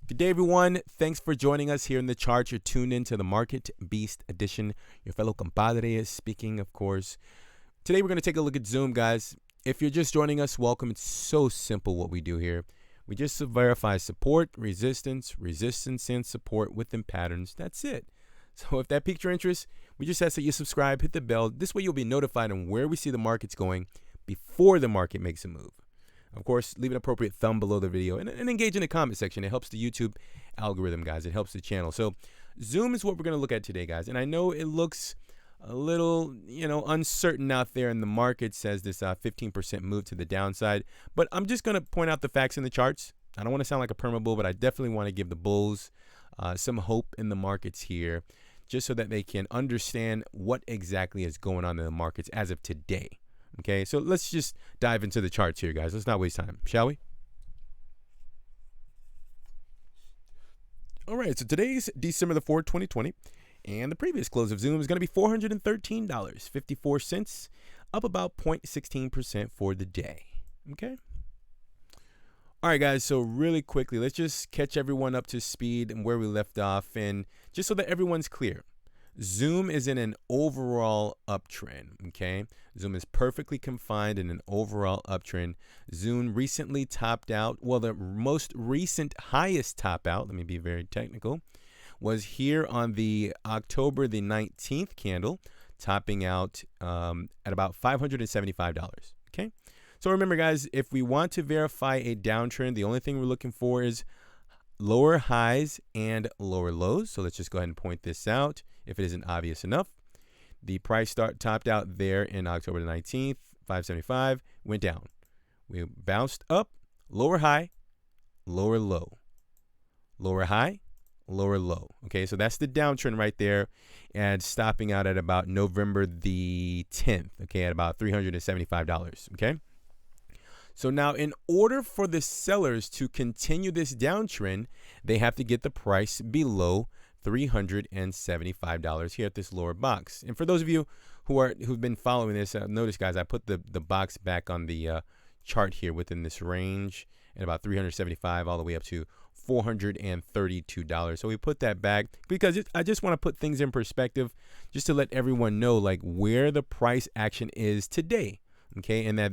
Good day, everyone. Thanks for joining us here in the chart. You're tuned into the Market Beast Edition. Your fellow compadre is speaking, of course. Today, we're going to take a look at Zoom, guys. If you're just joining us, welcome. It's so simple what we do here. We just verify support, resistance, and support within patterns. That's it. So if that piqued your interest, we just ask that you subscribe, hit the bell. This way, you'll be notified on where we see the markets going before the market makes a move. Of course, leave an appropriate thumb below the video and engage in the comment section. It helps the YouTube algorithm, guys. It helps the channel. So Zoom is what we're going to look at today, guys. And I know it looks a little, uncertain out there, and the market says this 15% move to the downside. But I'm just going to point out the facts in the charts. I don't want to sound like a perma bull, but I definitely want to give the bulls some hope in the markets here, just so that they can understand what exactly is going on in the markets as of today. Okay, so let's just dive into the charts here, guys. Let's not waste time, shall we? All right, so today's December the 4th, 2020, and the previous close of Zoom is going to be $413.54, up about 0.16% for the day. Okay. All right, guys, so really quickly, let's just catch everyone up to speed and where we left off, and just so that everyone's clear. Zoom is in an overall uptrend, okay? Zoom is perfectly confined in an overall uptrend. Zoom recently topped out, well, the most recent highest top out, let me be very technical, was here on the October the 19th candle, topping out at about $575, okay? So remember, guys, if we want to verify a downtrend, the only thing we're looking for is lower highs and lower lows. So let's just go ahead and point this out if it isn't obvious enough. The price topped out there in October the 19th, 575, went down. We bounced up, lower high, lower low, lower high, lower low. Okay, so that's the downtrend right there, and stopping out at about November the 10th, okay, at about $375, okay? So now, in order for the sellers to continue this downtrend, they have to get the price below $375 here at this lower box. And for those of you who've been following this, notice, guys, I put the box back on the chart here within this range at about $375 all the way up to $432. So we put that back because I just want to put things in perspective, just to let everyone know like where the price action is today. Okay, and that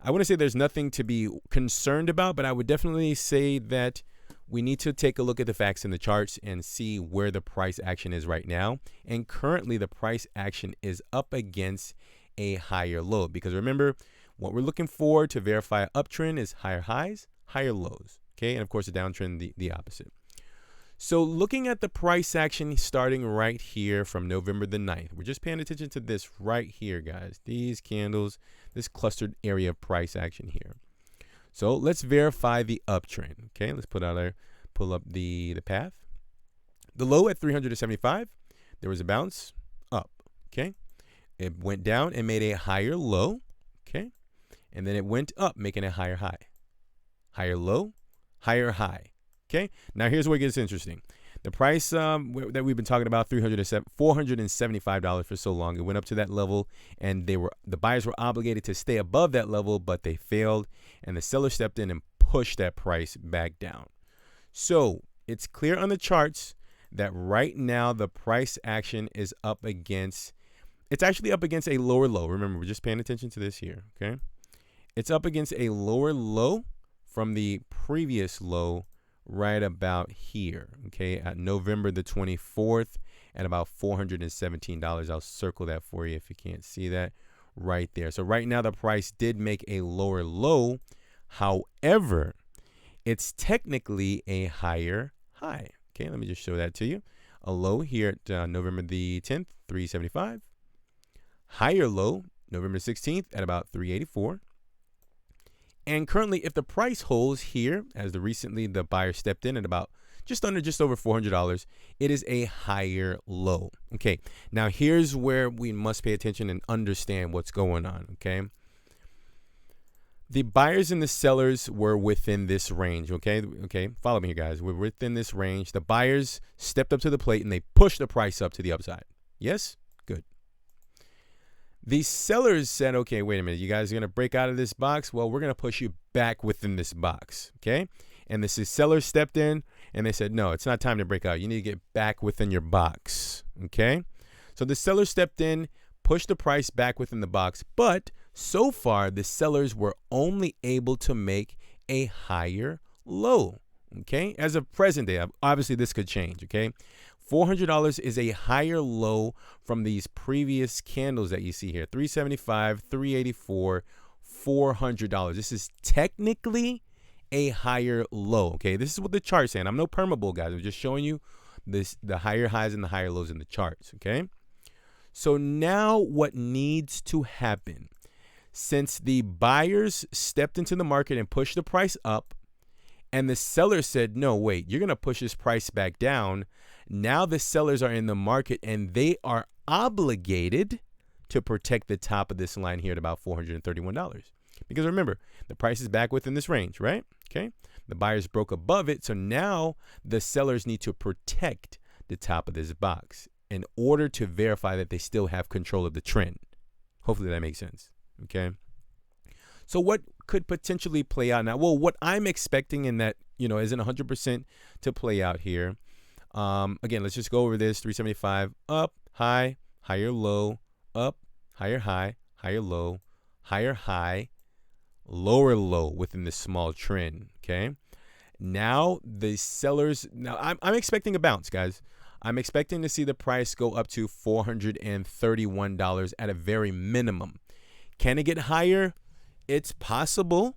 I wouldn't say there's nothing to be concerned about, but I would definitely say that we need to take a look at the facts in the charts and see where the price action is right now. And currently, the price action is up against a higher low, because remember, what we're looking for to verify uptrend is higher highs, higher lows. Okay, and of course, the downtrend, the opposite. So looking at the price action starting right here from November the 9th, we're just paying attention to this right here, guys. These candles, this clustered area of price action here. So let's verify the uptrend. Okay, let's pull up the path. The low at 375, there was a bounce up. Okay, it went down and made a higher low. Okay, and then it went up, making a higher high, higher low, higher high. Okay, now here's where it gets interesting. The price that we've been talking about, $475 for so long, it went up to that level, and the buyers were obligated to stay above that level, but they failed, and the seller stepped in and pushed that price back down. So it's clear on the charts that right now the price action is it's actually up against a lower low. Remember, we're just paying attention to this here. Okay, it's up against a lower low from the previous low right about here, okay, at November the 24th at about $417. I'll circle that for you if you can't see that right there. So right now the price did make a lower low. However, it's technically a higher high. Okay, let me just show that to you. A low here at November the 10th, 375. Higher low, November 16th at about 384. And currently, if the price holds here, as the buyer stepped in at about just over $400, it is a higher low. Okay, now here's where we must pay attention and understand what's going on. Okay, the buyers and the sellers were within this range. Okay, follow me here, guys. We're within this range. The buyers stepped up to the plate and they pushed the price up to the upside. Yes, good. The sellers said, okay, wait a minute, you guys are going to break out of this box? Well, we're going to push you back within this box, okay? and the sellers stepped in and they said, no, it's not time to break out. You need to get back within your box. Okay. So the sellers stepped in, pushed the price back within the box. But so far, the sellers were only able to make a higher low. Okay. As of present day, obviously this could change. Okay. $400 is a higher low from these previous candles that you see here. $375, $384, $400. This is technically a higher low. Okay, this is what the chart's saying. I'm no permabull, guys. I'm just showing you the higher highs and the higher lows in the charts. Okay, so now what needs to happen, since the buyers stepped into the market and pushed the price up, and the sellers said, no, wait, you're gonna push this price back down. Now the sellers are in the market and they are obligated to protect the top of this line here at about $431. Because remember, the price is back within this range, right? Okay. The buyers broke above it. So now the sellers need to protect the top of this box in order to verify that they still have control of the trend. Hopefully that makes sense. Okay. So what could potentially play out now? Well, what I'm expecting, and that, isn't 100% to play out here. Again, let's just go over this. 375 up, high, higher low, up, higher high, higher low, higher high, lower low within this small trend. Okay. Now the sellers, I'm expecting a bounce, guys. I'm expecting to see the price go up to $431 at a very minimum. Can it get higher? It's possible.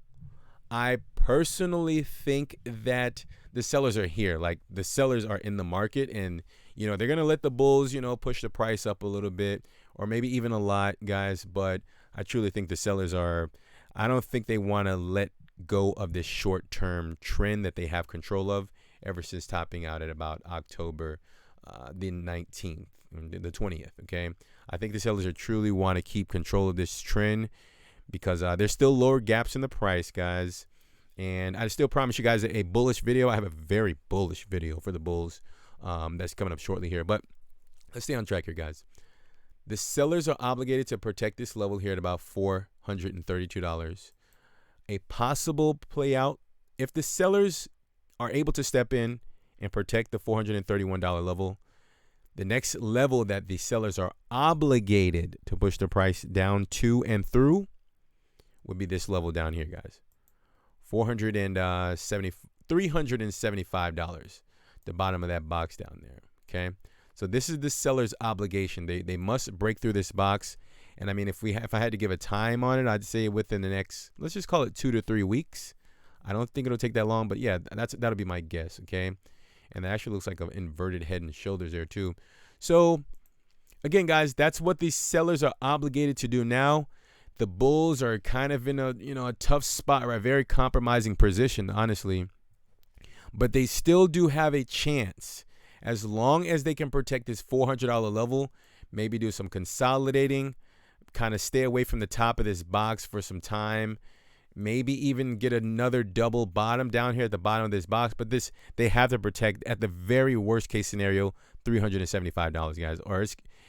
I personally think that the sellers are here. Like, the sellers are in the market, and they're gonna let the bulls push the price up a little bit, or maybe even a lot, guys. But I truly think the sellers are, I don't think they want to let go of this short-term trend that they have control of ever since topping out at about October the 19th, the 20th. Okay, I think the sellers are truly want to keep control of this trend, because there's still lower gaps in the price, guys. And I still promise you guys a bullish video. I have a very bullish video for the bulls that's coming up shortly here. But let's stay on track here, guys. The sellers are obligated to protect this level here at about $432. A possible play out, if the sellers are able to step in and protect the $431 level, the next level that the sellers are obligated to push the price down to and through would be this level down here, guys. $375, the bottom of that box down there. Okay, so this is the seller's obligation. They must break through this box. And I mean, if I had to give a time on it, I'd say within the next, let's just call it 2 to 3 weeks. I don't think it'll take that long, but yeah, that'll be my guess. Okay, and that actually looks like an inverted head and shoulders there too. So again, guys, that's what these sellers are obligated to do now. The bulls are kind of in a tough spot, right? Very compromising position, honestly. But they still do have a chance, as long as they can protect this $400 level. Maybe do some consolidating, kind of stay away from the top of this box for some time. Maybe even get another double bottom down here at the bottom of this box. But this, they have to protect, at the very worst case scenario, $375, guys, or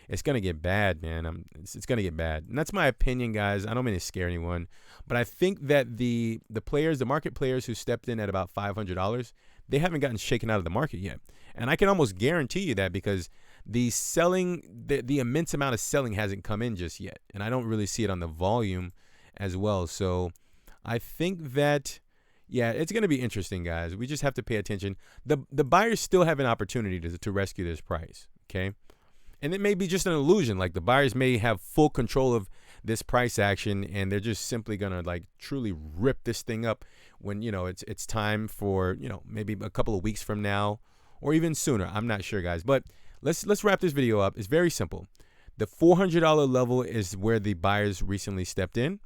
it's going to get bad, man. It's going to get bad. And that's my opinion, guys. I don't mean to scare anyone, but I think that the players, the market players who stepped in at about $500, they haven't gotten shaken out of the market yet. And I can almost guarantee you that, because the selling, the immense amount of selling hasn't come in just yet. And I don't really see it on the volume as well. So I think that, yeah, it's going to be interesting, guys. We just have to pay attention. The buyers still have an opportunity to rescue this price, okay? And it may be just an illusion. Like, the buyers may have full control of this price action, and they're just simply going to, like, truly rip this thing up when, it's time for, maybe a couple of weeks from now, or even sooner. I'm not sure, guys. But let's wrap this video up. It's very simple. The $400 level is where the buyers recently stepped in.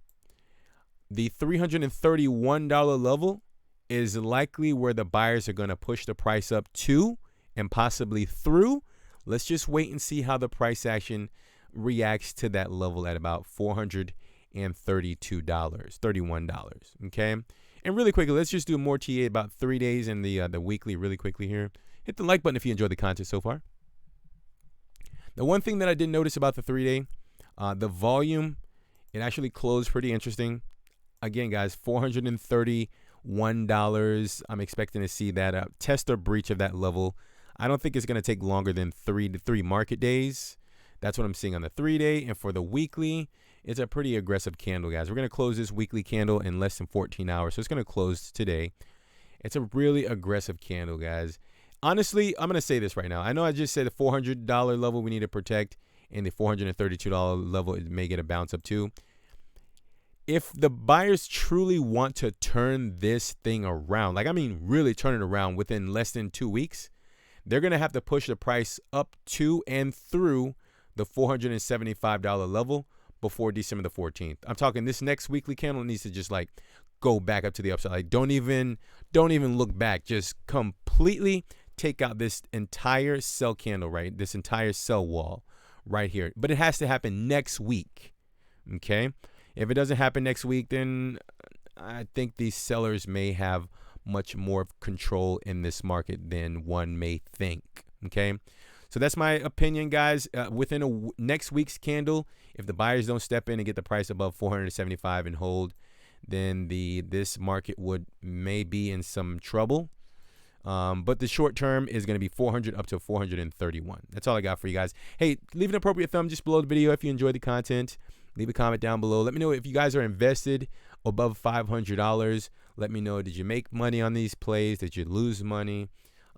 The $331 level is likely where the buyers are going to push the price up to and possibly through. Let's just wait and see how the price action reacts to that level at about $431. Okay. And really quickly, let's just do more TA about 3 days and the weekly really quickly here. Hit the like button if you enjoyed the content so far. The one thing that I did notice about the 3-day, the volume, it actually closed pretty interesting. Again, guys, 431 $1. I'm expecting to see that test or breach of that level. I don't think it's going to take longer than 3 market days. That's what I'm seeing on the 3-day. And for the weekly, it's a pretty aggressive candle, guys. We're going to close this weekly candle in less than 14 hours. So it's going to close today. It's a really aggressive candle, guys. Honestly, I'm going to say this right now. I know I just said the $400 level we need to protect, and the $432 level it may get a bounce up to. If the buyers truly want to turn this thing around, like I mean really turn it around within less than 2 weeks, they're going to have to push the price up to and through the $475 level before December the 14th. I'm talking this next weekly candle needs to just like go back up to the upside. Like don't even look back. Just completely take out this entire sell candle, right? This entire sell wall right here. But it has to happen next week. Okay? If it doesn't happen next week, then I think these sellers may have much more control in this market than one may think. Okay? So that's my opinion, guys. Within next week's candle, if the buyers don't step in and get the price above 475 and hold, then this market may be in some trouble. But the short term is going to be 400 up to 431. That's all I got for you guys. Hey, leave an appropriate thumb just below the video if you enjoyed the content. Leave a comment down below. Let me know if you guys are invested above $500. Let me know, did you make money on these plays? Did you lose money?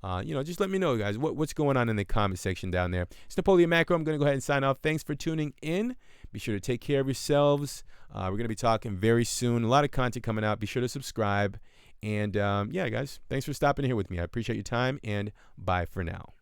Just let me know, guys, what's going on in the comment section down there. It's Napoleon Macro. I'm going to go ahead and sign off. Thanks for tuning in. Be sure to take care of yourselves. We're going to be talking very soon. A lot of content coming out. Be sure to subscribe. And yeah, guys, thanks for stopping here with me. I appreciate your time, and bye for now.